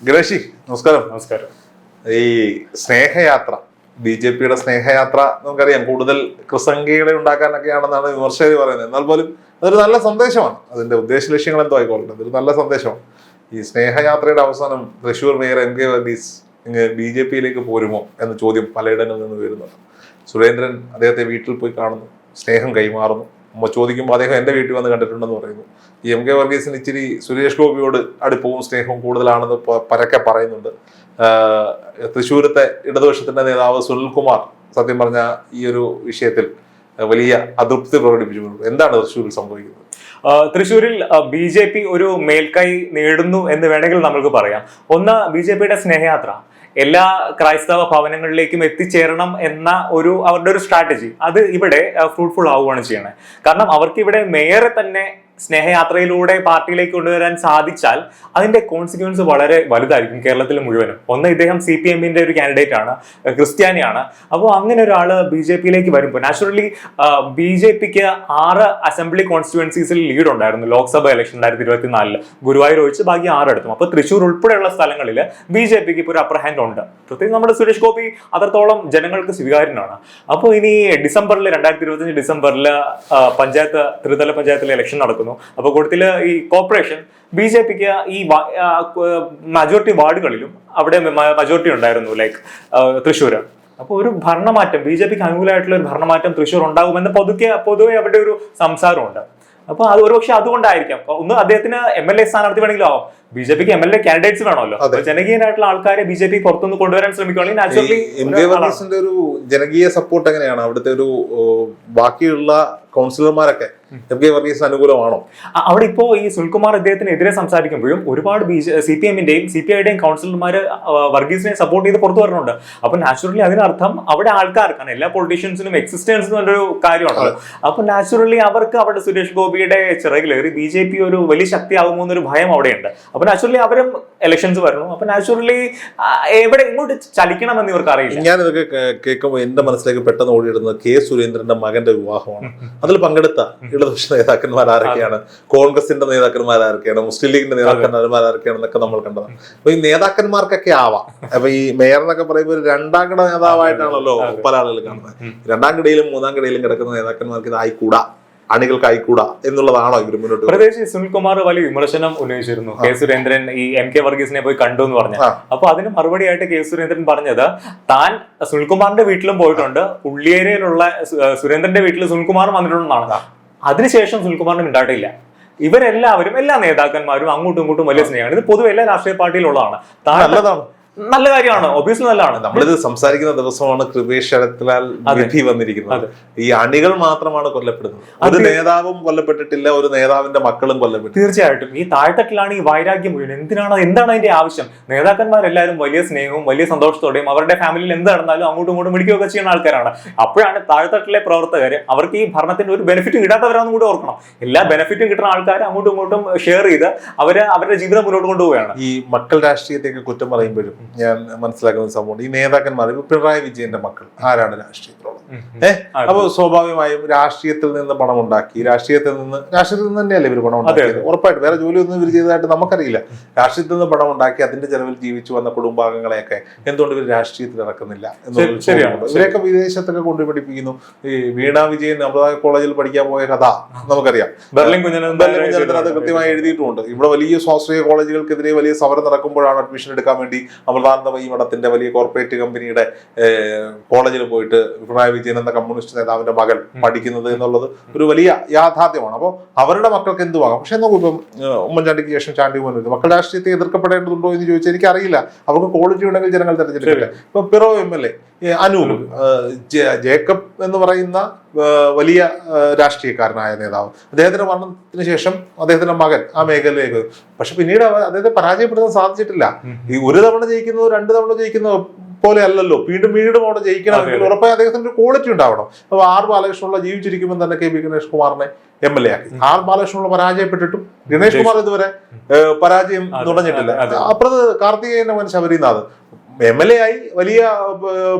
ഗണേഷി, നമസ്കാരം. നമസ്കാരം. ഈ സ്നേഹയാത്ര, BJP-യുടെ സ്നേഹയാത്ര നമുക്കറിയാം, കൂടുതൽ കൃസംഖ്യകളെ ഉണ്ടാക്കാനൊക്കെയാണെന്നാണ് വിമർശകർ പറയുന്നത്. എന്നാൽ പോലും അതൊരു നല്ല സന്ദേശമാണ്. അതിന്റെ ഉദ്ദേശ ലക്ഷ്യങ്ങൾ എന്തോ ആയിക്കോട്ടെ, അതൊരു നല്ല സന്ദേശമാണ്. ഈ സ്നേഹയാത്രയുടെ അവസാനം തൃശ്ശൂർ മേയർ MK വർഗീസ് BJP-യിലേക്ക് പോരുമോ എന്ന ചോദ്യം പലയിടങ്ങളിൽ നിന്ന് വരുന്നുണ്ട്. സുരേന്ദ്രൻ അദ്ദേഹത്തെ വീട്ടിൽ പോയി കാണുന്നു, സ്നേഹം കൈമാറുന്നു. ചോദിക്കുമ്പോൾ അദ്ദേഹം എൻ്റെ വീട്ടിൽ വന്ന് കണ്ടിട്ടുണ്ടെന്ന് പറയുന്നു. ഈ MK വർഗീസിന് ഇച്ചിരി സുരേഷ് ഗോപിയോട് അടുപ്പവും സ്നേഹവും കൂടുതലാണെന്ന് പരക്കെ പറയുന്നുണ്ട്. തൃശ്ശൂരത്തെ ഇടതുപക്ഷത്തിന്റെ നേതാവ് സുനിൽകുമാർ സത്യം പറഞ്ഞ ഈ ഒരു വിഷയത്തിൽ വലിയ അതൃപ്തി പ്രകടിപ്പിച്ചു. എന്താണ് തൃശ്ശൂരിൽ സംഭവിക്കുന്നത്? തൃശ്ശൂരിൽ BJP ഒരു മേൽക്കൈ നേടുന്നു എന്ന് വേണമെങ്കിൽ നമുക്ക് പറയാം. ഒന്ന്, BJP-യുടെ സ്നേഹയാത്ര എല്ലാ ക്രൈസ്തവ ഭവനങ്ങളിലേക്കും എത്തിച്ചേരണം എന്ന അവരുടെ ഒരു സ്ട്രാറ്റജി, അത് ഇവിടെ ഫ്രൂട്ട്ഫുൾ ആവുകയാണ് ചെയ്യണത്. കാരണം അവർക്ക് ഇവിടെ മേയറെ തന്നെ സ്നേഹയാത്രയിലൂടെ പാർട്ടിയിലേക്ക് കൊണ്ടുവരാൻ സാധിച്ചാൽ അതിന്റെ കോൺസിക്വൻസ് വളരെ വലുതായിരിക്കും കേരളത്തിൽ മുഴുവനും. ഒന്ന്, ഇദ്ദേഹം CPM-ന്റെ ഒരു കാൻഡിഡേറ്റ് ആണ്, ക്രിസ്ത്യാനിയാണ്. അപ്പോൾ അങ്ങനെ ഒരാള് BJP-യിലേക്ക് വരുമ്പോൾ നാച്ചുറലി BJP-ക്ക് 6 അസംബ്ലി കോൺസ്റ്റിറ്റ്യുവൻസീസിൽ ലീഡ് ഉണ്ടായിരുന്നു ലോക്സഭ ഇലക്ഷൻ 2024. ഗുരുവായൂർ ഒഴിച്ച് ബാക്കി 6 എടുത്തു. അപ്പൊ തൃശ്ശൂർ ഉൾപ്പെടെയുള്ള സ്ഥലങ്ങളിൽ BJP-ക്ക് ഇപ്പോൾ ഒരു അപ്പർ ഹാൻഡ് ഉണ്ട്. പ്രത്യേകിച്ച് നമ്മുടെ സുരേഷ് ഗോപി അത്രത്തോളം ജനങ്ങൾക്ക് സ്വീകാര്യനാണ്. അപ്പോൾ ഇനി 2025 ഡിസംബറിൽ ത്രിതല പഞ്ചായത്തിലെ ഇലക്ഷൻ നടക്കുന്നു. അപ്പൊ കൂട്ടത്തില് ഈ കോർപ്പറേഷൻ BJP-ക്ക് ഈ മജോറിറ്റി വാർഡുകളിലും അവിടെ മജോറിറ്റി ഉണ്ടായിരുന്നു, ലൈക്ക് തൃശ്ശൂര്. അപ്പൊ ഒരു ഭരണമാറ്റം, BJP-ക്ക് അനുകൂലമായിട്ടുള്ള ഒരു ഭരണമാറ്റം തൃശ്ശൂർ ഉണ്ടാകുമെന്ന് പൊതുവെ അവരുടെ ഒരു സംസാരമുണ്ട്. അപ്പൊ അത് ഒരുപക്ഷെ അതുകൊണ്ടായിരിക്കാം. ഒന്ന്, അദ്ദേഹത്തിന് MLA സ്ഥാനാർത്ഥി വേണമെങ്കിലും ആവാം. BJP-ക്ക് MLA കാൻഡിഡേറ്റ്സ് വേണമല്ലോ. ജനകീയനായിട്ടുള്ള ആൾക്കാരെ BJP പുറത്തുനിന്ന് കൊണ്ടുവരാൻ ശ്രമിക്കുകയാണെങ്കിൽ നാച്ചുറലി MK വർഗീസിന്റെ ഒരു ജനകീയ സപ്പോർട്ട് എങ്ങനെയാണ്? അവിടുത്തെ ഒരു ബാക്കിയുള്ള കൗൺസിലർമാരൊക്കെ MK വർഗീസിന് അനുകൂലമാണോ? അവിടെ ഇപ്പോ ഈ സുനിൽകുമാർ ഇദ്ദേഹത്തിനെതിരെ സംസാരിക്കുമ്പോഴും ഒരുപാട് CPM-ന്റെയും CPI-യുടെയും കൗൺസിലർമാർ വർഗീസിനെ സപ്പോർട്ട് ചെയ്ത് പുറത്തു വരുന്നുണ്ട്. അപ്പൊ നാച്ചുറലി അതിനർത്ഥം അവിടെ ആൾക്കാർക്കാണ്, എല്ലാ പൊളിറ്റീഷ്യൻസിനും എക്സിസ്റ്റൻസ് എന്നൊരു കാര്യമാണല്ലോ. അപ്പൊ നാച്ചുറലി അവർക്ക് അവിടെ സുരേഷ് ഗോപിയുടെ ചിറകിലേറി BJP ഒരു വലിയ ശക്തിയാകുമോ എന്നൊരു ഭയം അവിടെയുണ്ട്. അപ്പൊ നാച്ചുറലി അവരും ഇലക്ഷൻസ് വരുന്നു. അപ്പൊ നാച്ചുറലി എവിടെ ഇങ്ങോട്ട് ചലിക്കണമെന്ന് ഇവർക്ക് അറിയില്ല. ഞാൻ ഇതൊക്കെ കേൾക്കുമ്പോൾ എന്റെ മനസ്സിലേക്ക് പെട്ടെന്ന് ഓടിയിടുന്നത് K. സുരേന്ദ്രന്റെ മകന്റെ വിവാഹമാണ്. അതിൽ പങ്കെടുത്ത ഇടതുപക്ഷ നേതാക്കന്മാർ ആരൊക്കെയാണ്, കോൺഗ്രസിന്റെ നേതാക്കന്മാർ ആരൊക്കെയാണ്, മുസ്ലിം ലീഗിന്റെ നേതാക്കന്മാർ ആരൊക്കെയാണെന്നൊക്കെ നമ്മൾ കണ്ടതാണ്. അപ്പൊ ഈ നേതാക്കന്മാർക്കൊക്കെ ആവാം. അപ്പൊ ഈ മേയർ എന്നൊക്കെ പറയുമ്പോൾ ഒരു രണ്ടാം കിട നേതാവായിട്ടാണല്ലോ പല ആളുകൾ കാണുന്നത്. രണ്ടാം കിടയിലും മൂന്നാം കിടയിലും കിടക്കുന്ന നേതാക്കന്മാർക്ക് ഇത് ആയിക്കൂടാ, അണികൾക്കായിക്കൂടാ എന്നുള്ളതാണോ ഇവർ മുന്നോട്ട്? പ്രത്യേകിച്ച് സുനിൽകുമാർ വലിയ വിമർശനം ഉന്നയിച്ചിരുന്നു. K. സുരേന്ദ്രൻ ഈ MK വർഗീസിനെ പോയി കണ്ടു എന്ന് പറഞ്ഞു. അപ്പൊ അതിന് മറുപടിയായിട്ട് K. സുരേന്ദ്രൻ പറഞ്ഞത്, താൻ സുനിൽകുമാറിന്റെ വീട്ടിലും പോയിട്ടുണ്ട്, ഉള്ളിയേരിയിലുള്ള സുരേന്ദ്രന്റെ വീട്ടിൽ സുനിൽകുമാർ വന്നിട്ടുണ്ടെന്നാണ്. അതിനുശേഷം സുനിൽകുമാറിന് മിണ്ടാട്ടില്ല. ഇവരെല്ലാവരും, എല്ലാ നേതാക്കന്മാരും അങ്ങോട്ടും ഇങ്ങോട്ടും വലിയ സ്നേഹമാണ്. ഇത് പൊതുവെ എല്ലാ രാഷ്ട്രീയ പാർട്ടിയിലുള്ളതാണ്. നല്ല കാര്യമാണ്, ഒബ്വിയസ്ലി നല്ലതാണ്. നമ്മളിത് സംസാരിക്കുന്ന ദിവസമാണ് കൃപേഷ് ശരത്ലാൽ വിധി വന്നിരിക്കുന്നത്. ഈ അണികൾ മാത്രമാണ് കൊല്ലപ്പെടുന്നത്, ഒരു നേതാവും കൊല്ലപ്പെട്ടിട്ടില്ല, ഒരു നേതാവിന്റെ മക്കളും കൊല്ലപ്പെട്ടു. തീർച്ചയായിട്ടും ഈ താഴ്ത്തട്ടിലാണ് ഈ വൈരാഗ്യം മുഴുവൻ. എന്താണ് അതിന്റെ ആവശ്യം? നേതാക്കന്മാരെല്ലാവരും വലിയ സ്നേഹവും വലിയ സന്തോഷത്തോടെയും അവരുടെ ഫാമിലിയിൽ എന്ത് നടന്നാലും അങ്ങോട്ടും ഇങ്ങോട്ടും മിടിക്കുകയൊക്കെ ചെയ്യുന്ന ആൾക്കാരാണ്. അപ്പോഴാണ് താഴ്ത്തട്ടിലെ പ്രവർത്തകർ അവർക്ക് ഈ ഭരണത്തിന്റെ ഒരു ബെനിഫിറ്റ് കിട്ടാത്തവരാണെന്ന് കൂടി ഓർക്കണം. എല്ലാ ബെനിഫിറ്റും കിട്ടുന്ന ആൾക്കാർ അങ്ങോട്ടും ഇങ്ങോട്ടും ഷെയർ ചെയ്ത് അവരുടെ ജീവിതം മുന്നോട്ട് കൊണ്ടുപോവുകയാണ്. ഈ മക്കൾ രാഷ്ട്രീയത്തേക്ക് കുറ്റം പറയുമ്പോഴും ഞാൻ മനസ്സിലാക്കുന്ന സംഭവം, ഈ നേതാക്കന്മാർ, ഇപ്പൊ പിണറായി വിജയന്റെ മക്കൾ ആരാണ് രാഷ്ട്രീയത്തിലുള്ളത്? അപ്പൊ സ്വാഭാവികമായും രാഷ്ട്രീയത്തിൽ നിന്ന് പണം ഉണ്ടാക്കി, രാഷ്ട്രീയത്തിൽ നിന്ന് തന്നെയല്ലേ ഇവർ പണം ഉണ്ടാക്കിയത്? ഉറപ്പായിട്ട് വേറെ ജോലിയൊന്നും ഇവർ ചെയ്തതായിട്ട് നമുക്കറിയില്ല. രാഷ്ട്രീയത്തിൽ നിന്ന് പണം ഉണ്ടാക്കി അതിന്റെ ചെലവിൽ ജീവിച്ചു വന്ന കുടുംബാംഗങ്ങളെയൊക്കെ എന്തുകൊണ്ട് ഇവർ രാഷ്ട്രീയത്തിൽ ഇറക്കുന്നില്ല എന്നുള്ളത്. ഇവരെയൊക്കെ വിദേശത്തൊക്കെ കൊണ്ടുപിടിപ്പിക്കുന്നു. ഈ വീണ വിജയൻ അമൃത കോളേജിൽ പഠിക്കാൻ പോയ കഥ നമുക്കറിയാം. ബെർലിൻ കുഞ്ഞനന്തൻ അത് കൃത്യമായി എഴുതിയിട്ടുമുണ്ട്. ഇവിടെ വലിയ സ്വാശ്രയ കോളേജുകൾക്കെതിരെ വലിയ സമരം നടക്കുമ്പോഴാണ് അഡ്മിഷൻ എടുക്കാൻ വേണ്ടി അമൃതാനന്ദമയി മഠത്തിന്റെ വലിയ കോർപ്പറേറ്റ് കമ്പനിയുടെ കോളേജിൽ പോയിട്ട് പിണറായി വിജയൻ എന്ന കമ്മ്യൂണിസ്റ്റ് നേതാവിന്റെ മകൻ പഠിക്കുന്നത് എന്നുള്ളത് ഒരു വലിയ യാഥാർത്ഥ്യമാണ്. അപ്പോൾ അവരുടെ മക്കൾക്ക് എന്തുവാകാം. പക്ഷെ നോക്കൂ, ഇപ്പം ഉമ്മൻചാണ്ടിക്ക് ശേഷം ചാണ്ടി ഉമ്മൻ മക്കൾ രാഷ്ട്രീയത്തെ എതിർക്കപ്പെടേണ്ടതുണ്ടോ എന്ന് ചോദിച്ചാൽ എനിക്കറിയില്ല. അവർക്ക് ക്വാളിറ്റി ഉണ്ടെങ്കിൽ ജനങ്ങൾ തെരഞ്ഞെടുക്കില്ല. ഇപ്പൊ പിറോ MLA അനൂപ് ജേക്കബ് എന്ന് പറയുന്ന വലിയ രാഷ്ട്രീയക്കാരനായ നേതാവ്, അദ്ദേഹത്തിന്റെ മരണത്തിന് ശേഷം അദ്ദേഹത്തിന്റെ മകൻ ആ മേഖലയിലേക്ക്, പക്ഷെ പിന്നീട് അദ്ദേഹത്തെ പരാജയപ്പെടുത്താൻ സാധിച്ചിട്ടില്ല. ഈ ഒരു തവണ ജയിക്കുന്നത് 2 തവണ ജയിക്കുന്നത് പോലെ അല്ലല്ലോ. വീണ്ടും അവിടെ ജയിക്കണമെങ്കിൽ ഉറപ്പായി അദ്ദേഹത്തിന്റെ ഒരു ക്വാളിറ്റി ഉണ്ടാവണം. അപ്പൊ ബാലകൃഷ്ണനുള്ള ജീവിച്ചിരിക്കുമ്പോൾ തന്നെ KB ഗണേഷ് കുമാറിനെ MLA ആക്കി. ബാലകൃഷ്ണനുള്ള പരാജയപ്പെട്ടിട്ടും ഗണേഷ് കുമാർ ഇതുവരെ പരാജയം തുടങ്ങിയിട്ടില്ല. അപ്പുറത്ത് കാർത്തികേയന്റെ മകൻ ശബരിനാഥ് MLA ആയി വലിയ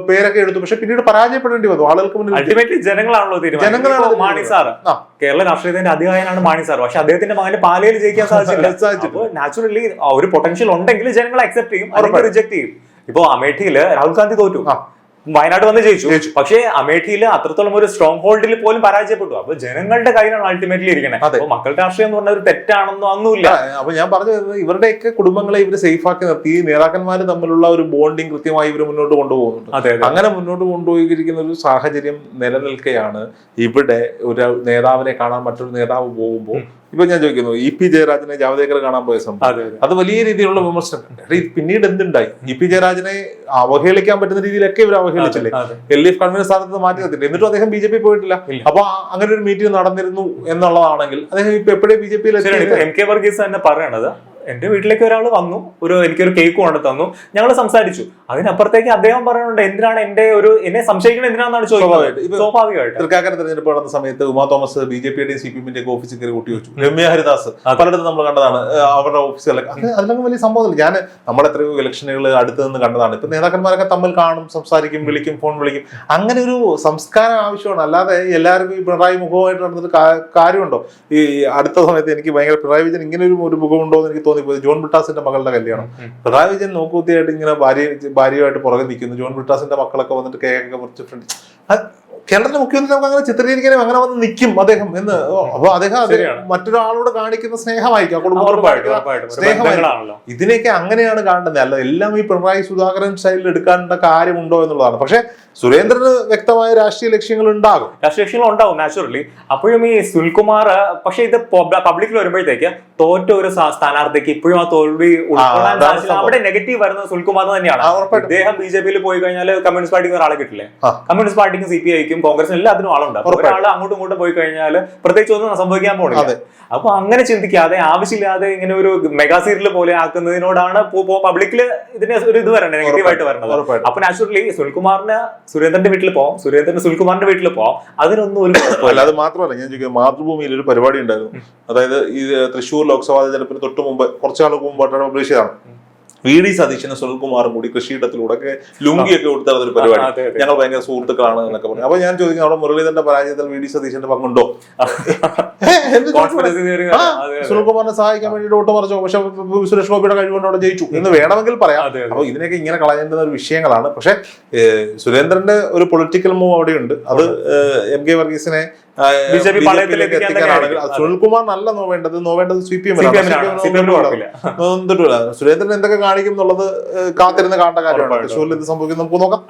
പേരൊക്കെ എടുത്തു, പക്ഷെ പിന്നീട് പരാജയപ്പെടേണ്ടി വന്നു ആളുകൾക്ക് മുന്നിൽ. അൾട്ടിമേറ്റ്ലി ജനങ്ങളാണല്ലോ തീരുമാനം. മാണി സാർ കേരള രാഷ്ട്രീയത്തിന്റെ അധികായനാണ് മാണി സാർ, പക്ഷെ അദ്ദേഹത്തിന്റെ മകന് പാലയിൽ ജയിക്കാൻ സാധിച്ചില്ല. നാച്ചുറലി ഒരു പൊട്ടൻഷ്യൽ ഉണ്ടെങ്കിൽ ജനങ്ങൾ അക്സെപ്റ്റ് ചെയ്യും, അല്ലെങ്കിൽ റിജക്ട് ചെയ്യും. ഇപ്പൊ അമേഠിയിൽ രാഹുൽ ഗാന്ധി തോറ്റു, വയനാട് വന്ന് ജയിച്ചു, പക്ഷേ അമേഠിയിൽ അത്രത്തോളം ഒരു സ്ട്രോങ് ഹോൾഡിൽ പോലും പരാജയപ്പെട്ടു. അപ്പൊ ജനങ്ങളുടെ കയ്യിലാണ് അൾട്ടിമേറ്റ്ലി ഇരിക്കുന്നത്. അപ്പൊ മക്കളുടെ രാഷ്ട്രീയം എന്ന് പറഞ്ഞാൽ ഒരു തെറ്റാണെന്നോ ഒന്നുമില്ല. അപ്പൊ ഞാൻ പറഞ്ഞത് ഇവരുടെയൊക്കെ കുടുംബങ്ങളെ ഇവര് സേഫ് ആക്കി നിർത്തി, നേതാക്കന്മാർ തമ്മിലുള്ള ഒരു ബോണ്ടിങ് കൃത്യമായി ഇവർ മുന്നോട്ട് കൊണ്ടുപോകുന്നുണ്ട്. അങ്ങനെ മുന്നോട്ട് കൊണ്ടുപോയിരിക്കുന്ന ഒരു സാഹചര്യം നിലനിൽക്കെയാണ് ഇവിടെ ഒരു നേതാവിനെ കാണാൻ മറ്റൊരു നേതാവ് പോകുമ്പോൾ ഇപ്പൊ ഞാൻ ചോദിക്കുന്നു, EP ജയരാജനെ ജാവദേക്കർ കാണാൻ പോയ സംഭവം അത് വലിയ രീതിയിലുള്ള വിമർശനം. പിന്നീട് എന്തുണ്ടായി? EP ജയരാജനെ അവഹേളിക്കാൻ പറ്റുന്ന രീതിയിലൊക്കെ ഇവർ അവഹേളിച്ചില്ലേ? LDF കൺവീനർ സ്ഥാനത്ത് മാറ്റി നിർത്തില്ല, എന്നിട്ടും അദ്ദേഹം BJP പോയിട്ടില്ല. അപ്പൊ അങ്ങനെ ഒരു മീറ്റിംഗ് നടന്നിരുന്നു എന്നുള്ളതാണെങ്കിൽ അദ്ദേഹം ഇപ്പൊ എപ്പോഴേ BJP-യിൽ MK വർഗീസ് തന്നെ പറയണത്, എന്റെ വീട്ടിലേക്ക് ഒരാൾ വന്നു, എനിക്കൊരു കേക്ക് കൊണ്ടു തന്നു, ഞങ്ങൾ സംസാരിച്ചു. അതിനപ്പുറത്തേക്ക് അദ്ദേഹം പറയുന്നുണ്ട് എന്തിനാണ് എന്നെ സംശയിക്കുന്നത് എന്തിനാണെന്നാണ് ചോദിക്കുന്നത്. സ്വാഭാവികമായിട്ട് തൃക്കാക്കര തെരഞ്ഞെടുപ്പ് നടന്ന സമയത്ത് ഉമാ തോമസ് BJP-യുടെയും CPM-ന്റെയും ഓഫീസിൽ കയറി കൂട്ടി വെച്ചു. രമ്യ ഹരിദാസ് പലയിടത്തും നമ്മൾ കണ്ടതാണ് അവരുടെ ഓഫീസുകളൊക്കെ. അതിലൊക്കെ വലിയ സംഭവമില്ല. നമ്മൾ എത്രയോ ഇലക്ഷനുകൾ അടുത്ത് നിന്ന് കണ്ടതാണ്. ഇപ്പൊ നേതാക്കന്മാരൊക്കെ തമ്മിൽ കാണും, സംസാരിക്കും, വിളിക്കും, ഫോൺ വിളിക്കും. അങ്ങനെ ഒരു സംസ്കാരം ആവശ്യമാണ്. അല്ലാതെ എല്ലാവർക്കും ഈ പിണറായി മുഖമായിട്ട് നടന്നിട്ട് കാര്യമുണ്ടോ? ഈ അടുത്ത സമയത്ത് എനിക്ക് ഭയങ്കര പിണറായി വിജയൻ ഇങ്ങനെ ഒരു മുഖമുണ്ടോ എന്ന് എനിക്ക് തോന്നിപ്പോയി. ജോൺ ബ്രിട്ടാസിന്റെ മകളുടെ കല്യാണം, പിണറായി വിജയൻ നോക്കുകുത്തിയായിട്ട് ഇങ്ങനെ ഭാര്യയുമായിട്ട് പുറകെ നിൽക്കുന്നു. ജോൺ ബ്രിട്ടാസിന്റെ മക്കളൊക്കെ വന്നിട്ട് കേക്കൊക്കെ മുറിച്ച് ഫ്രണ്ട്. കേരളത്തിലെ മുഖ്യമന്ത്രി നമുക്ക് അങ്ങനെ ചിത്രീകരിക്കാനും അങ്ങനെ വന്ന് നിൽക്കും അദ്ദേഹം എന്ന്. അപ്പൊ അദ്ദേഹം മറ്റൊരാളോട് കാണിക്കുന്ന സ്നേഹമായിരിക്കും, സ്നേഹമായിരിക്കും. ഇതിനെയൊക്കെ അങ്ങനെയാണ് കാണുന്നത്. അല്ല എല്ലാം ഈ പിണറായി സുധാകരൻ സ്റ്റൈലിൽ എടുക്കാനുള്ള കാര്യമുണ്ടോ എന്നുള്ളതാണ്. പക്ഷെ സുരേന്ദ്രന് വ്യക്തമായ രാഷ്ട്രീയ ലക്ഷ്യങ്ങൾ ഉണ്ടാകും, നാച്ചുറലി. അപ്പോഴും ഈ സുനിൽകുമാർ, പക്ഷെ ഇത് പബ്ലിക്കിൽ വരുമ്പോഴത്തേക്ക് തോറ്റ ഒരു സ്ഥാനാർത്ഥിക്ക് ഇപ്പോഴും ആ തോൽവി ഉൾക്കൊള്ളാൻ സാധിച്ചില്ല. അവിടെ നെഗറ്റീവ് വരുന്നത് സുനിൽകുമാർ തന്നെയാണ്. അദ്ദേഹം BJP-യിൽ പോയി കഴിഞ്ഞാൽ കമ്മ്യൂണിസ്റ്റ് പാർട്ടിക്ക് ഒരാളെ കിട്ടില്ലേ? കമ്മ്യൂണിസ്റ്റ് പാർട്ടിക്കും CPI-ക്കും കോൺഗ്രസിനും എല്ലാത്തിനും ആളുണ്ട്. ഒരാൾ അങ്ങോട്ടും ഇങ്ങോട്ടും പോയി കഴിഞ്ഞാൽ പ്രത്യേകിച്ച് ഒന്നും സംഭവിക്കാൻ പോണില്ല. അപ്പൊ അങ്ങനെ ചിന്തിക്കാതെ ആവശ്യമില്ലാതെ ഇങ്ങനെ ഒരു മെഗാ സീരിയൽ പോലെ ആക്കുന്നതിനോടാണ് പബ്ലിക്കിൽ ഇതിന് ഒരു ഇത് വരണത്, നെഗറ്റീവായിട്ട് വരുന്നത്. അപ്പൊ നാച്ചുറലി സുനിൽകുമാറിന് സുരേന്ദ്രന്റെ വീട്ടിൽ പോവാം, സുരേന്ദ്രന് സുനിൽകുമാറിന്റെ വീട്ടിൽ പോവാം, അതിനൊന്നും ഒരു കുഴപ്പമില്ല. അത് മാത്രമല്ല, ഞാൻ ചോദിക്കുന്നത്, മാതൃഭൂമിയിൽ ഒരു പരിപാടി ഉണ്ടായിരുന്നു. അതായത് ഈ തൃശ്ശൂർ ലോക്സഭാ തെരഞ്ഞെടുപ്പിന് തൊട്ട് മുമ്പ് കുറച്ചാൾക്ക് മുമ്പായിട്ടാണ് പബ്ലിഷ് ചെയ്തതാണ്. VD സതീശനും സുനിൽകുമാറും കൂടി കൃഷിയിടത്തിലൂടെ ലുങ്കിയൊക്കെ കൊടുത്ത ഒരു പരിപാടി. ഞങ്ങൾ ഭയങ്കര സുഹൃത്തുക്കളാണ് എന്നൊക്കെ പറഞ്ഞു. അപ്പൊ ഞാൻ ചോദിക്കുന്നത്, അവിടെ മുരളീധരന്റെ പരാജയത്തിൽ VD സതീശന്റെ പങ്കുണ്ടോ? സുനിൽകുമാറിനെ സഹായിക്കാൻ വേണ്ടിയിട്ട് ഓട്ടമറിച്ചോ, പക്ഷെ സുരേഷ് ഗോപിയുടെ കഴിവുകൊണ്ട് അവിടെ ജയിച്ചു എന്ന് വേണമെങ്കിൽ പറയാം. അപ്പൊ ഇതിനൊക്കെ ഇങ്ങനെ കളയേണ്ടുന്ന ഒരു വിഷയങ്ങളാണ്. പക്ഷെ സുരേന്ദ്രന്റെ ഒരു പൊളിറ്റിക്കൽ മൂവ് അവിടെയുണ്ട്. അത് MK വർഗീസിനെ എത്തിക്കാനാണെങ്കിൽ സുനിൽകുമാർ നല്ല നോവേണ്ടത് CPM. സുരേന്ദ്രൻ എന്തൊക്കെ കാണിക്കും എന്നുള്ളത് കാത്തിരുന്ന് കാണേണ്ട കാര്യമാണ്. തൃശ്ശൂരിൽ ഇത് സംഭവിക്കും, നമുക്ക് നോക്കാം.